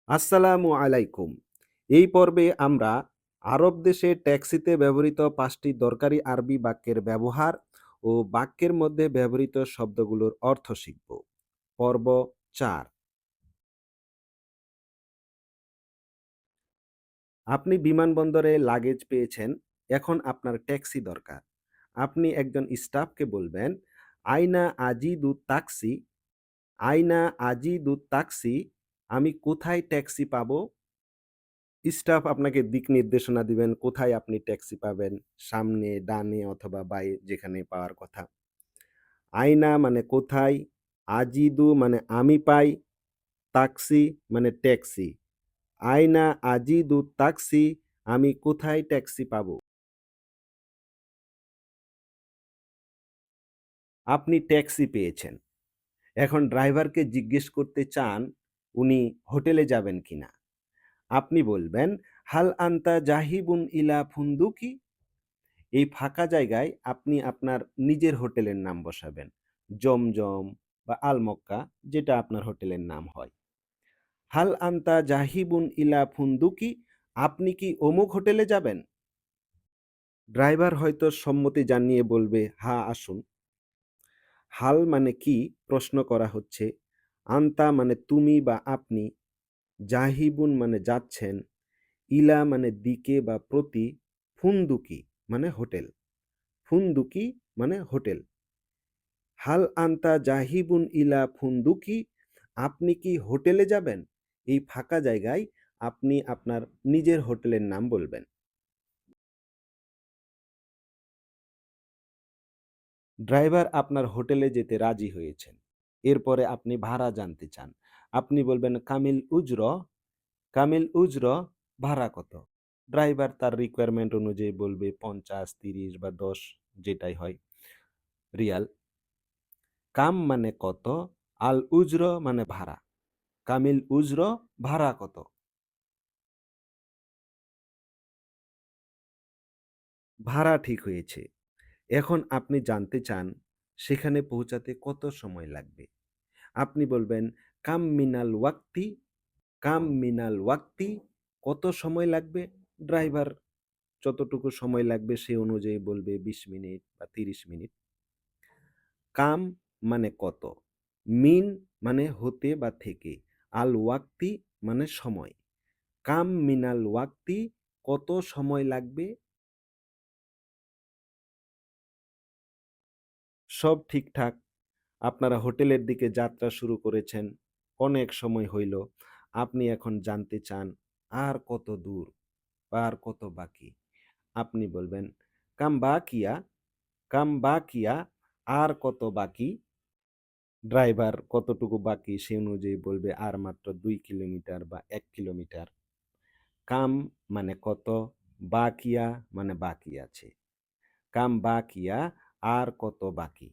আসসালামু আলাইকুম। এই পর্বে আমরা আরব দেশে ট্যাক্সিতে ব্যবহৃত ৫টি দরকারি আরবি বাক্যের ব্যবহার ও বাক্যের মধ্যে ব্যবহৃত শব্দগুলোর অর্থ শিখব। পর্ব ৪। আপনি বিমানবন্দরে লাগেজ পেয়েছেন, এখন আপনার ট্যাক্সি দরকার। আপনি একজন স্টাফকে বলবেন, আইনা আজিদু তাক্সি, আইনা আজিদু তাক্সি, আমি কোথায় ট্যাক্সি পাবো? স্টাফ আপনাকে দিক নির্দেশনা দিবেন কোথায় আপনি ট্যাক্সি পাবেন। সামনে, ডানে অথবা বাঁয়ে যেখানে পাওয়ার কথা। আইনা মানে কোথায়, আজিদু মানে আমি পাই, তাক্সি মানে ট্যাক্সি। আইনা আজিদু তাক্সি, আমি কোথায় ট্যাক্সি পাবো? আপনি ট্যাক্সি পেয়েছেন। এখন ড্রাইভারকে জিজ্ঞেস করতে চান উনি হোটেলে যাবেন কিনা। আপনি বলবেন, হাল আনতা জাহিবুন ইলা ফুনদুকি? এই ফাঁকা জায়গায় আপনি আপনার নিজের হোটেলের নাম বসাবেন। জমজম বা আল মক্কা, যেটা আপনার হোটেলের নাম হয়। হাল আনতা জাহিবুন ইলা ফুনদুকি, আপনি কি অমুক হোটেলে যাবেন? ড্রাইভার হয়তো সম্মতি জানিয়ে বলবে, হ্যাঁ আসুন। হাল মানে কি প্রশ্ন করা হচ্ছে, আনতা মানে তুমি বা আপনি, জাহিবুন মানে যাচ্ছেন, ইলা মানে দিকে বা প্রতি, ফুনদুকি মানে হোটেল। ফুনদুকি মানে হোটেল। হাল আনতা জাহিবুন ইলা ফুনদুকি, আপনি কি হোটেলে যাবেন? এই ফাঁকা জায়গায় আপনি আপনার নিজের হোটেলের নাম বলবেন। ড্রাইভার আপনার হোটেলে যেতে রাজি হয়েছেন। এরপরে আপনি ভাড়া জানতে চান। আপনি বলবেন কামিল উজর, কামিল উজর, ভাড়া কত? ড্রাইভার তার রিকোয়ারমেন্ট অনুযায়ী বলবে ৫০, ৩০ বা ১০ যেটাই হয় রিয়াল। কাম মানে কত, আল উজর মানে ভাড়া। কামিল উজর, ভাড়া কত? ভাড়া ঠিক হয়েছে। এখন আপনি জানতে চান সেখানে পৌঁছাতে কত সময় লাগবে। আপনি বলবেন কাম মিনাল ওয়াক্তি, কাম মিনাল ওয়াক্তি, কত সময় লাগবে? ড্রাইভার যতটুকু সময় লাগবে সে অনুযায়ী বলবে ২০ মিনিট বা ৩০ মিনিট। কাম মানে কত, মিন মানে হতে বা থেকে, আল ওয়াক্তি মানে সময়। কাম মিনাল ওয়াক্তি, কত সময় লাগবে? সব ঠিকঠাক। আপনারা হোটেলের দিকে যাত্রা শুরু করেছেন। অনেক সময় হইল। আপনি এখন জানতে চান আর কত দূর বা আর কত বাকি। আপনি বলবেন, কাম বাকিয়া, কাম বাকিয়া, আর কত বাকি? ড্রাইভার কতটুকু বাকি সে অনুযায়ী বলবে আর মাত্র ২ কিলোমিটার বা ১ কিলোমিটার। কাম মানে কত, বাকিয়া মানে বাকি আছে। কাম বাকিয়া, আর কত বাকি?